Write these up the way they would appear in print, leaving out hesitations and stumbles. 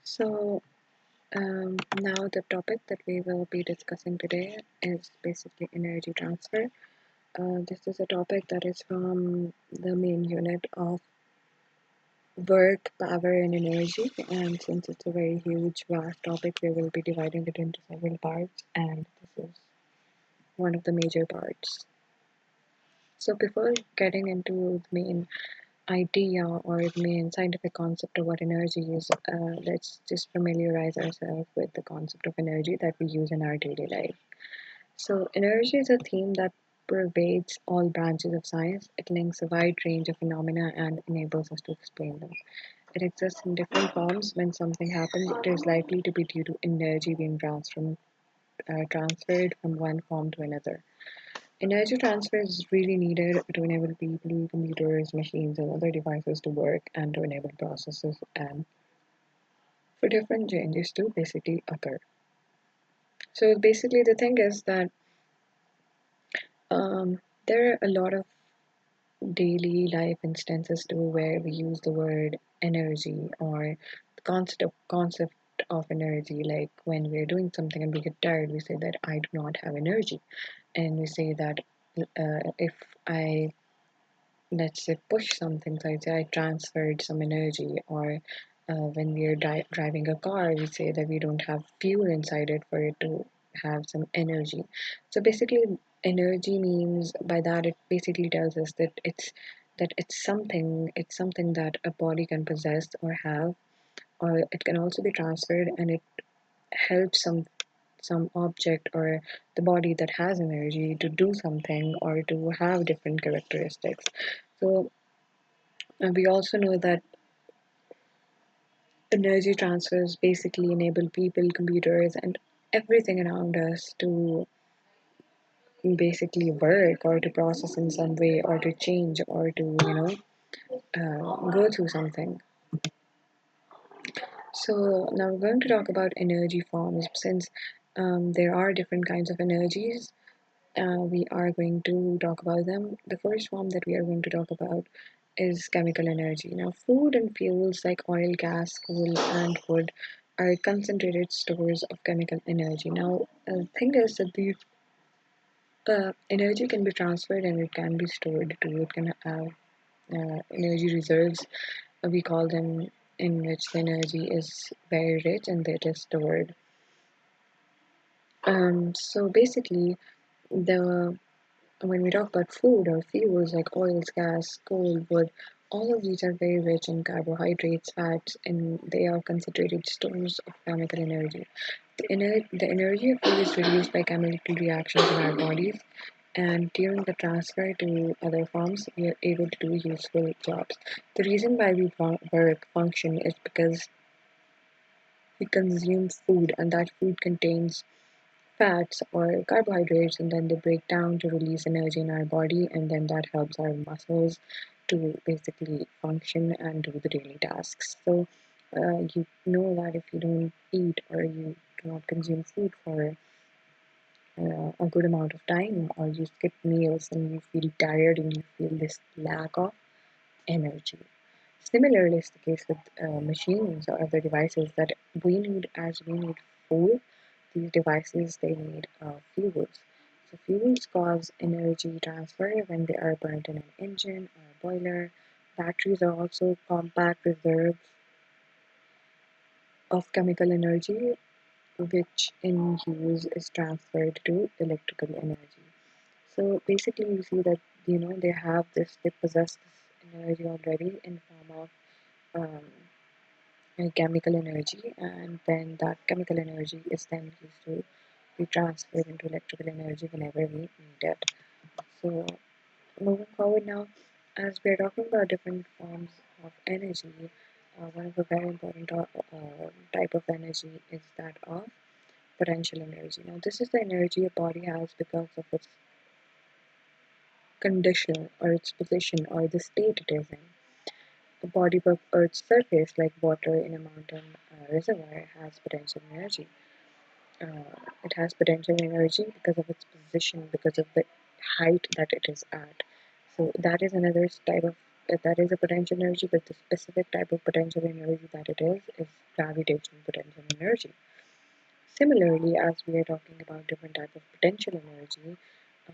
So, now the topic that we will be discussing today is basically energy transfer. This is a topic that is from the main unit of work, power, and energy. And since it's a very huge, vast topic, we will be dividing it into several parts, and this is one of the major parts. So, before getting into the main idea or the main scientific concept of what energy is, let's just familiarize ourselves with the concept of energy that we use in our daily life. So, energy is a theme that pervades all branches of science. It links a wide range of phenomena and enables us to explain them. It exists in different forms. When something happens, it is likely to be due to energy being transferred from one form to another. Energy transfer is really needed to enable people, computers, machines, and other devices to work and to enable processes and for different changes to basically occur. So basically, the thing is that there are a lot of daily life instances too where we use the word energy or the concept of energy. Like when we're doing something and we get tired, we say that I do not have energy, and we say that if I let's say push something, so I say I transferred some energy, or when we are driving a car, we say that we don't have fuel inside it for it to have some energy. So basically, energy means by that it basically tells us that it's something that a body can possess or have, or it can also be transferred, and it helps some object or the body that has energy to do something or to have different characteristics. So we also know that energy transfers basically enable people, computers, and everything around us to basically work or to process in some way or to change or to, go through something. So now we're going to talk about energy forms. Since there are different kinds of energies, we are going to talk about them. The first form that we are going to talk about is chemical energy. Now, food and fuels like oil, gas, coal, and wood are concentrated stores of chemical energy. Now, the thing is that the energy can be transferred and it can be stored too. It can have energy reserves, we call them, in which the energy is very rich and it is stored. So basically, the when we talk about food or fuels like oils, gas, coal, wood, all of these are very rich in carbohydrates, fats, and they are concentrated stores of chemical energy. The energy of food is released by chemical reactions in our bodies, and during the transfer to other forms, we are able to do useful jobs. The reason why we work function is because we consume food, and that food contains fats or carbohydrates, and then they break down to release energy in our body, and then that helps our muscles to basically function and do the daily tasks. So you know that if you don't eat or you do not consume food for a good amount of time, or you skip meals and you feel tired and you feel this lack of energy. Similarly, it's the case with machines or other devices that we need food, these devices they need fuels. So fuels cause energy transfer when they are burnt in an engine or a boiler. Batteries are also compact reserves of chemical energy, which in use is transferred to electrical energy. So basically, you see that they possess this energy already in form of chemical energy, and then that chemical energy is then used to be transferred into electrical energy whenever we need it. So moving forward now, as we're talking about different forms of energy, one of the very important type of energy is that of potential energy. Now, this is the energy a body has because of its condition or its position or the state it is in. A body of Earth's surface, like water in a mountain reservoir, has potential energy. It has potential energy because of its position, because of the height that it is at. So that is another type of that is a potential energy, but the specific type of potential energy that it is gravitational potential energy. Similarly, as we are talking about different type of potential energy,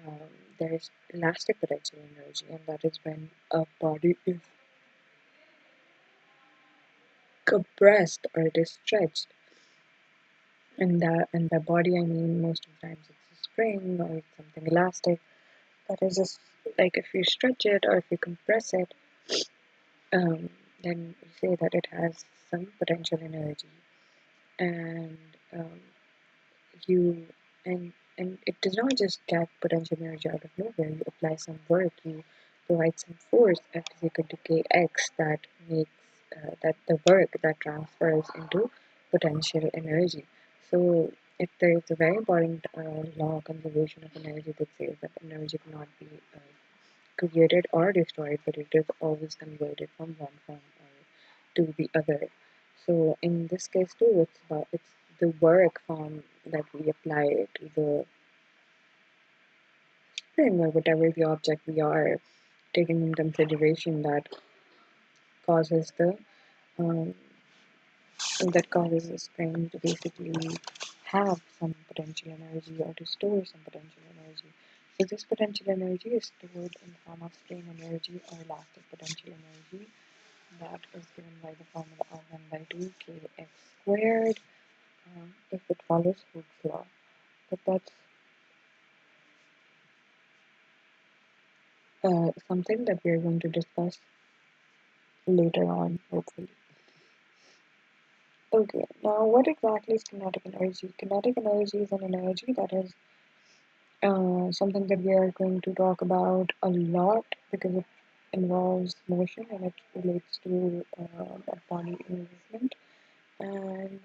um, there is elastic potential energy, and that is when a body is compressed or it is stretched. And by body, I mean most of the times it's a spring or it's something elastic. That is just like if you stretch it or if you compress it, um, then we say that it has some potential energy. And um, you and it does not just get potential energy out of nowhere. You apply some work, you provide some force at physical decay X that makes that the work that transfers into potential energy. So if there is a very important law of conservation of energy that says that energy cannot be created or destroyed, but it is always converted from one form or to the other. So in this case too, it's the work form that we apply to the spring or whatever the object we are taking in consideration causes the um, that causes the spring to basically have some potential energy or to store some potential energy. So this potential energy is stored in the form of strain energy or elastic potential energy that is given by the formula of 1 by 2 kx squared if it follows Hooke's law. But that's something that we are going to discuss later on, hopefully. Okay, now what exactly is kinetic energy? Kinetic energy is an energy that is something that we are going to talk about a lot because it involves motion and it relates to a body movement. And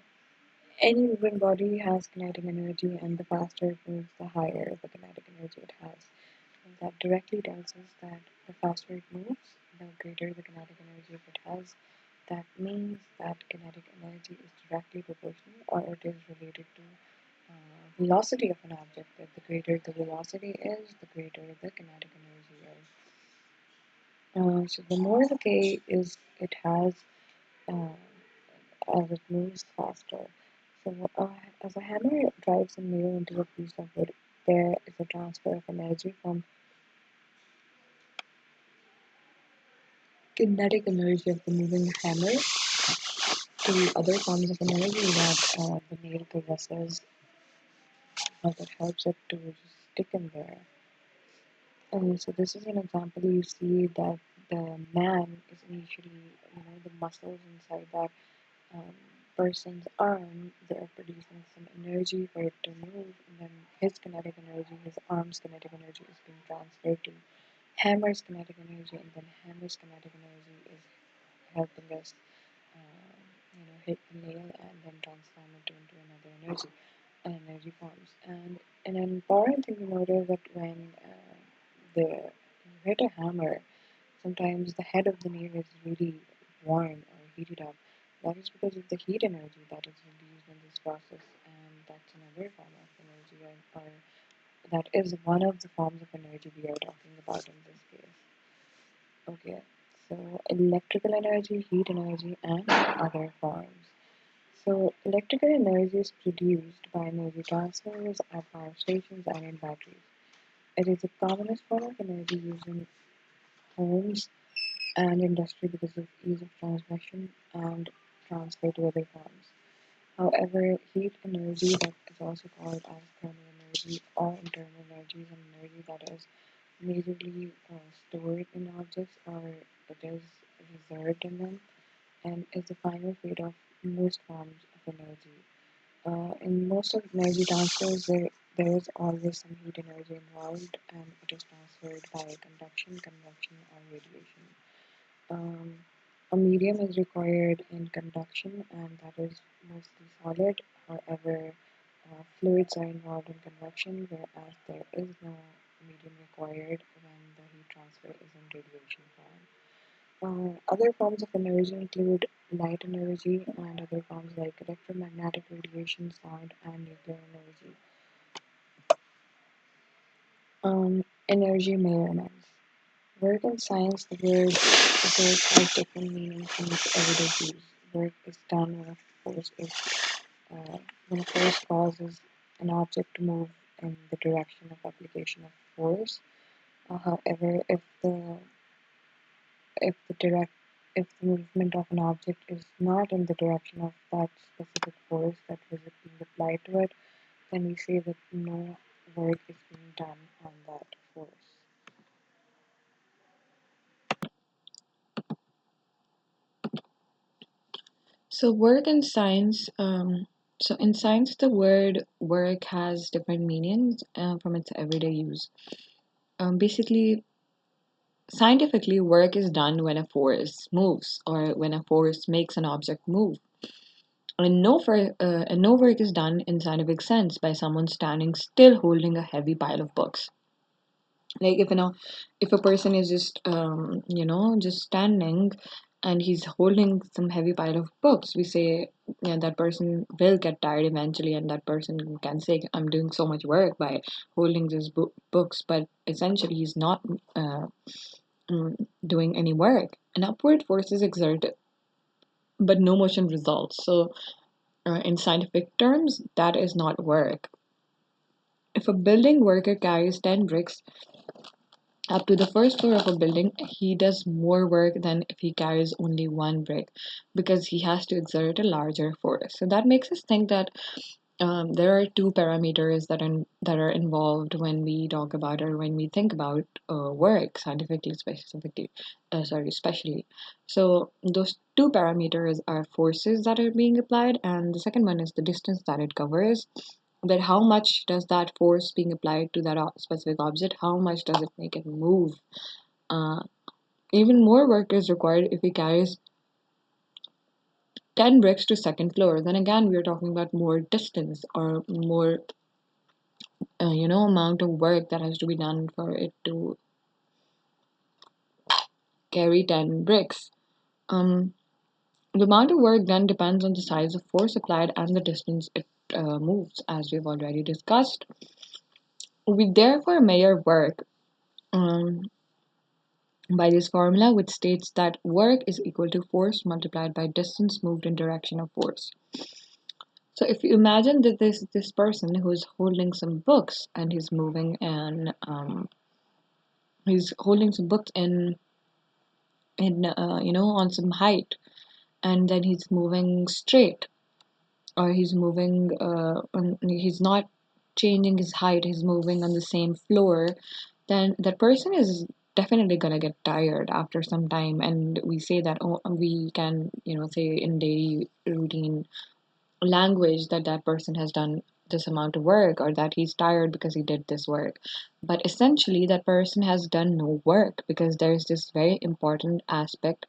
any moving body has kinetic energy, and the faster it moves, the higher the kinetic energy it has. And that directly tells us that the faster it moves, the greater the kinetic energy it has. That means that kinetic energy is directly proportional or it is related to velocity of an object. That the greater the velocity is, the greater the kinetic energy is. So the more the k is it has uh, as it moves faster. So as a hammer drives a nail into a piece of wood, there is a transfer of energy from kinetic energy of the moving hammer to other forms of energy that the nail possesses that helps it to stick in there. And so this is an example. You see that the man is initially, the muscles inside that um, person's arm, they're producing some energy for it to move, and then his kinetic energy, his arm's kinetic energy is being transferred to hammer's kinetic energy, and then hammer's kinetic energy is helping us, hit the nail and then transform it into another energy forms. And an important thing to note is that when you hit a hammer, sometimes the head of the nail is really warm or heated up. That is because of the heat energy that is released in this process, and that's another form of energy, or that is one of the forms of energy we are talking about in this case. Okay, so electrical energy, heat energy, and other forms. So electrical energy is produced by energy transformers at power stations and in batteries. It is the commonest form of energy used in homes and industry because of ease of transmission and transfer to other forms. However, heat energy, that is also called as thermal energy or internal energy, is an energy that is majorly stored in objects or it is reserved in them and is the final fate of most forms of energy. In most of energy transfers, there is always some heat energy involved and it is transferred by conduction, convection, or radiation. Um, a medium is required in conduction, and that is mostly solid. However, fluids are involved in convection, whereas there is no medium required when the heat transfer is in radiation form. Other forms of energy include light energy and other forms like electromagnetic radiation, sound, and nuclear energy. Energy measurements. Work in science, the word work has different meanings from its everyday use. Work is done uh, when a force causes an object to move in the direction of application of force. However, if the direct if the movement of an object is not in the direction of that specific force that was being applied to it, then we say that no work is being done on that force. So work in science, so in science, the word work has different meanings from its everyday use. Basically, scientifically, work is done when a force moves or when a force makes an object move. And no work is done in scientific sense by someone standing still holding a heavy pile of books. Like if a person is just just standing and he's holding some heavy pile of books, we say, yeah, that person will get tired eventually, and that person can say, I'm doing so much work by holding these books, but essentially he's not doing any work. An upward force is exerted but no motion results. So in scientific terms, that is not work. If a building worker carries 10 bricks up to the first floor of a building, he does more work than if he carries only one brick because he has to exert a larger force. So that makes us think that there are two parameters that are involved when we talk about or when we think about work scientifically, specifically, especially. So those two parameters are forces that are being applied, and the second one is the distance that it covers. That how much does that force being applied to that specific object? How much does it make it move? Uh, Even more work is required if he carries 10 bricks to second floor. Then again, we are talking about more distance or more amount of work that has to be done for it to carry 10 bricks. um the amount of work done depends on the size of force applied and the distance it moves, as we've already discussed. We therefore measure work um, by this formula, which states that work is equal to force multiplied by distance moved in direction of force. So if you imagine that this person who's holding some books and he's holding some books in on some height, and then he's moving straight, or he's not changing his height, he's moving on the same floor, then that person is definitely gonna get tired after some time. And we say that, oh, we can say in daily routine language that that person has done this amount of work, or that he's tired because he did this work. But essentially that person has done no work, because there's this very important aspect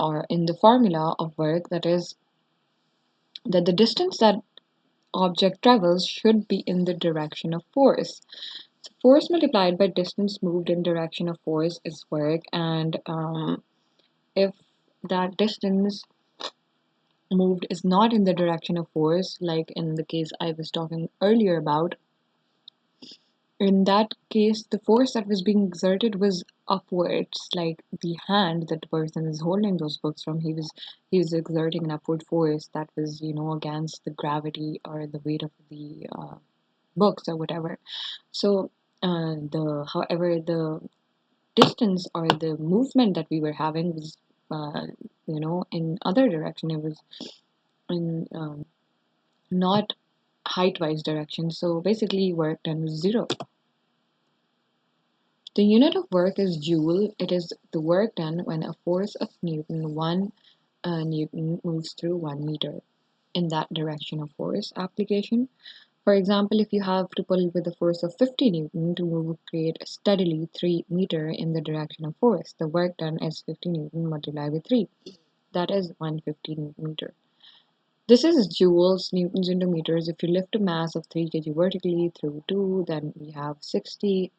or in the formula of work, that is that the distance that object travels should be in the direction of force. So force multiplied by distance moved in direction of force is work, and if that distance moved is not in the direction of force, like in the case I was talking earlier about, in that case, the force that was being exerted was upwards, like the hand that the person is holding those books from. He was exerting an upward force that was against the gravity or the weight of the books or whatever. So the however the distance or the movement that we were having was in other direction. It was in not height wise direction. So basically, work done was zero. The unit of work is joule. It is the work done when a force of Newton, 1 Newton, moves through 1 meter in that direction of force application. For example, if you have to pull with a force of 50 Newton to move a crate steadily 3 meter in the direction of force, the work done is 50 Newton multiplied by 3. That is 150 Newton meter. This is joules, newtons into meters. If you lift a mass of 3 kg vertically through 2, then we have 60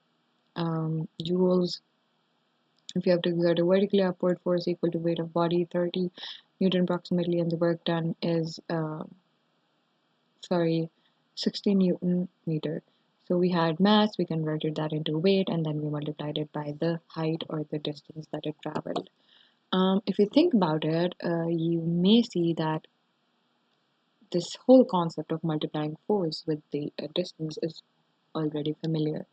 joules. If you have to exert a vertically upward force equal to weight of body, 30 Newton approximately, and the work done is, sorry, 60 Newton meter. So we had mass, we converted that into weight, and then we multiplied it by the height or the distance that it traveled. If you think about it, you may see that this whole concept of multiplying force with the distance is already familiar.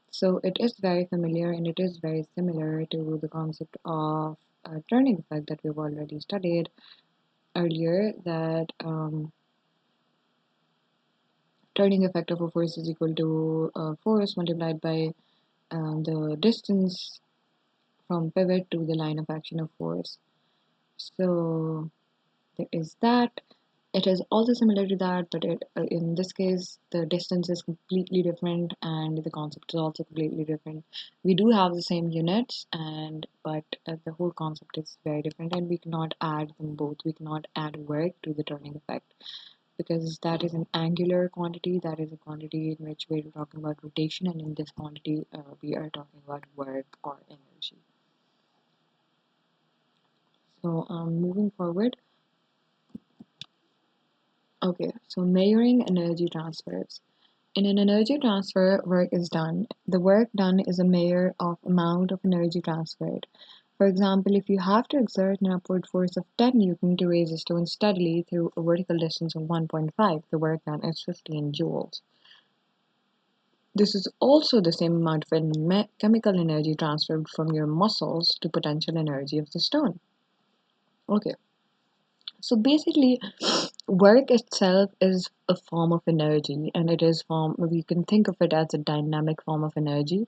So it is very familiar and it is very similar to the concept of turning effect that we've already studied earlier, that turning effect of a force is equal to force multiplied by the distance from pivot to the line of action of force. So there is that. It is also similar to that, but in this case, the distance is completely different and the concept is also completely different. We do have the same units, but the whole concept is very different, and we cannot add them both. We cannot add work to the turning effect because that is an angular quantity. That is a quantity in which we're talking about rotation, and in this quantity, we are talking about work or energy. So, moving forward. Okay, so measuring energy transfers. In an energy transfer, work is done. The work done is a measure of amount of energy transferred. For example, if you have to exert an upward force of 10 Newton to raise a stone steadily through a vertical distance of 1.5, the work done is 15 joules. This is also the same amount of chemical energy transferred from your muscles to potential energy of the stone. Okay, so basically, work itself is a form of energy, and it is form we can think of it as a dynamic form of energy.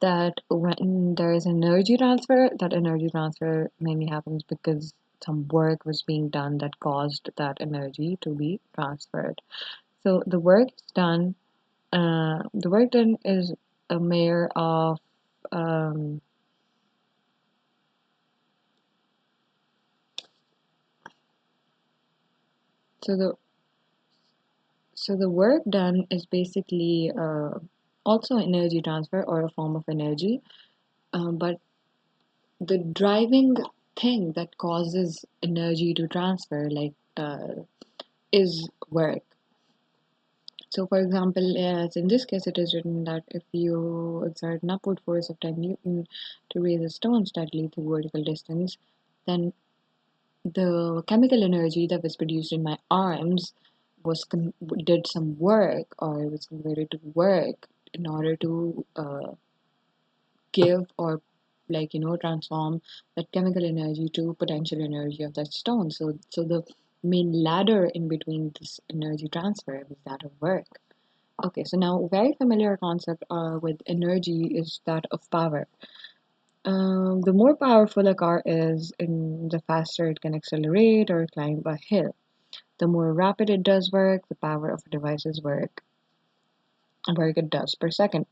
That when there is that energy transfer mainly happens because some work was being done that caused that energy to be transferred. So the work done is a measure of um, so the So the work done is basically also energy transfer or a form of energy, but the driving thing that causes energy to transfer, is work. So, for example, as in this case, it is written that if you exert an upward force of 10 Newton to raise a stone steadily through vertical distance, then the chemical energy that was produced in my arms did some work or was converted to work in order to give or transform that chemical energy to potential energy of that stone. So the main ladder in between this energy transfer was that of work. Okay, so now a very familiar concept with energy is that of power. The more powerful a car is, the faster it can accelerate or climb a hill. The more rapid it does work, the power of a device's work it does per second.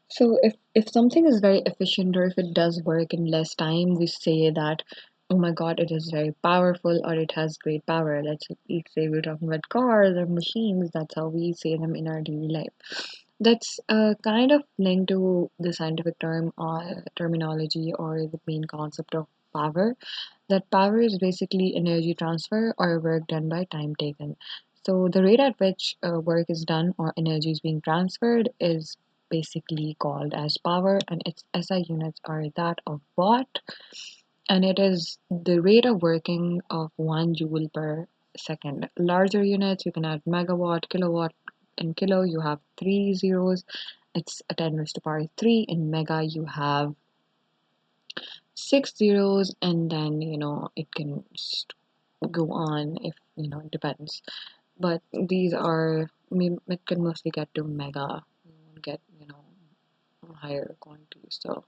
So if something is very efficient or if it does work in less time, we say that, oh my God, it is very powerful or it has great power. Let's say we're talking about cars or machines. That's how we say them in our daily life. That's kind of linked to the scientific term or terminology or the main concept of power. That power is basically energy transfer or work done by time taken. So the rate at which work is done or energy is being transferred is basically called as power, and its SI units are that of watt, and it is the rate of working of 1 joule per second. Larger units, you can add megawatt, kilowatt. In kilo, you have three zeros. It's a 10 raised to power 3. In mega, you have six zeros, and then it can just go on if it depends. But these are, I mean, it can mostly get to mega. You won't get higher quantities, so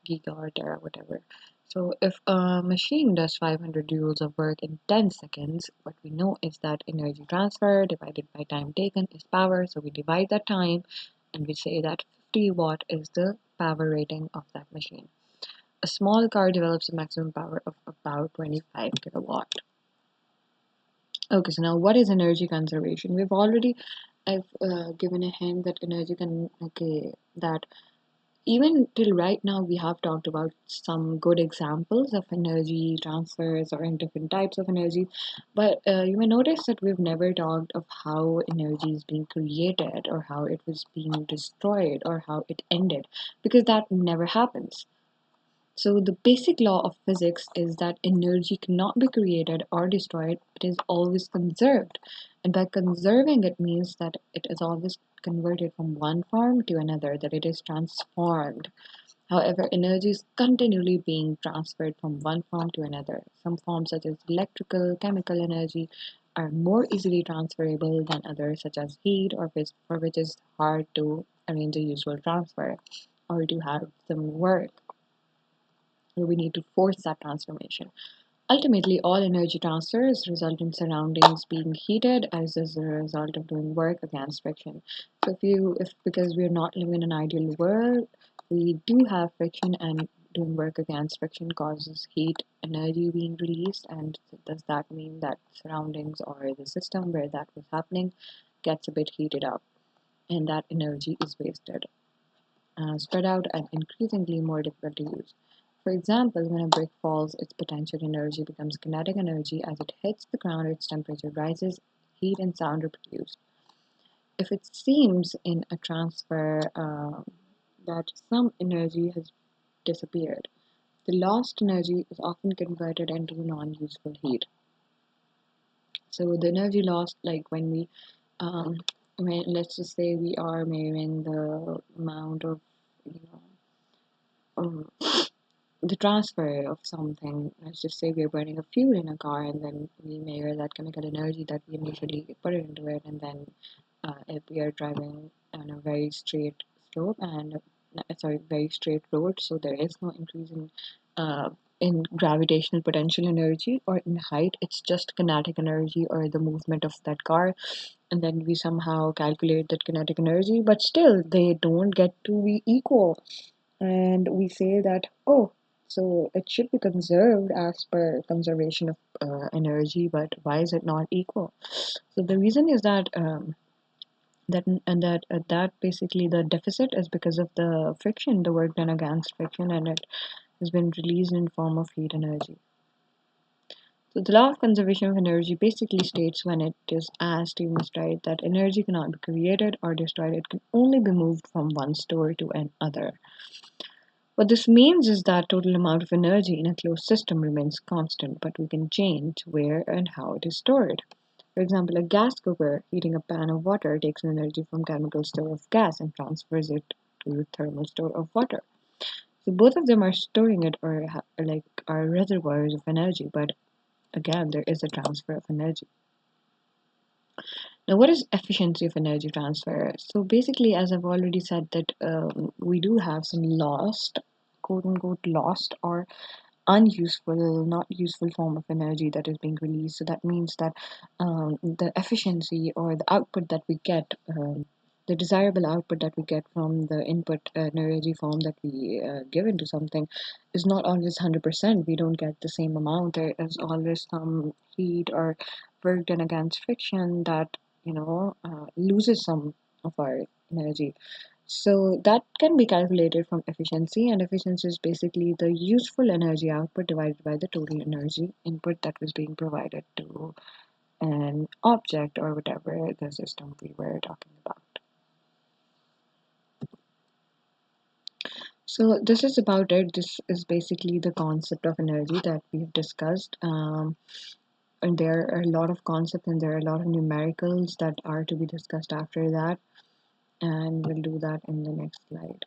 giga or tera, whatever. So if a machine does 500 joules of work in 10 seconds, what we know is that energy transfer divided by time taken is power. So we divide that time and we say that 50 watt is the power rating of that machine. A small car develops a maximum power of about 25 kilowatt. Okay, so now what is energy conservation? I've given a hint that energy can, okay, that even till right now, we have talked about some good examples of energy transfers or in different types of energy, but you may notice that we've never talked of how energy is being created or how it was being destroyed or how it ended, because that never happens. So, the basic law of physics is that energy cannot be created or destroyed, it is always conserved. And by conserving, it means that it is always converted from one form to another, that it is transformed. However, energy is continually being transferred from one form to another. Some forms, such as electrical, chemical energy, are more easily transferable than others, such as heat, or for which is hard to arrange a usual transfer or to have them work. So we need to force that transformation. Ultimately, all energy transfers result in surroundings being heated as a result of doing work against friction. So if because we're not living in an ideal world, we do have friction, and doing work against friction causes heat energy being released. And does that mean that surroundings or the system where that was happening gets a bit heated up, and that energy is wasted, spread out and increasingly more difficult to use. For example, when a brick falls, its potential energy becomes kinetic energy. As it hits the ground, its temperature rises, heat and sound are produced. If it seems in a transfer that some energy has disappeared, the lost energy is often converted into non useful heat. So, the energy lost, like um, when let's just say we are measuring the amount of, you um, the transfer of something. Let's just say we're burning a fuel in a car, and then we measure that chemical energy that we initially put it into it, and then if we are driving on a very straight slope and sorry, very straight road, so there is no increase uh, in gravitational potential energy or in height. It's just kinetic energy or the movement of that car, and then we somehow calculate that kinetic energy, but still they don't get to be equal, and we say that, oh, so it should be conserved as per conservation of energy, but why is it not equal? So the reason is that that basically the deficit is because of the friction, the work done against friction, and it has been released in form of heat energy. So the law of conservation of energy basically states, when it is asked, you must write that energy cannot be created or destroyed, it can only be moved from one store to another. What this means is that total amount of energy in a closed system remains constant, but we can change where and how it is stored. For example, a gas cooker heating a pan of water takes energy from chemical store of gas and transfers it to the thermal store of water. So both of them are storing it, or are reservoirs of energy, but again, there is a transfer of energy. Now, what is efficiency of energy transfer? So basically, as I've already said, that we do have some lost, quote unquote, lost or unuseful, not useful form of energy that is being released. So that means that the efficiency or the output that we get, the desirable output that we get from the input energy form that we give into something is not always 100%. We don't get the same amount. There is always some heat or work done against friction that, loses some of our energy. So that can be calculated from efficiency, and efficiency is basically the useful energy output divided by the total energy input that was being provided to an object or whatever the system we were talking about. So this is about it. This is basically the concept of energy that we've discussed. And there are a lot of concepts and there are a lot of numericals that are to be discussed after that. And we'll do that in the next slide.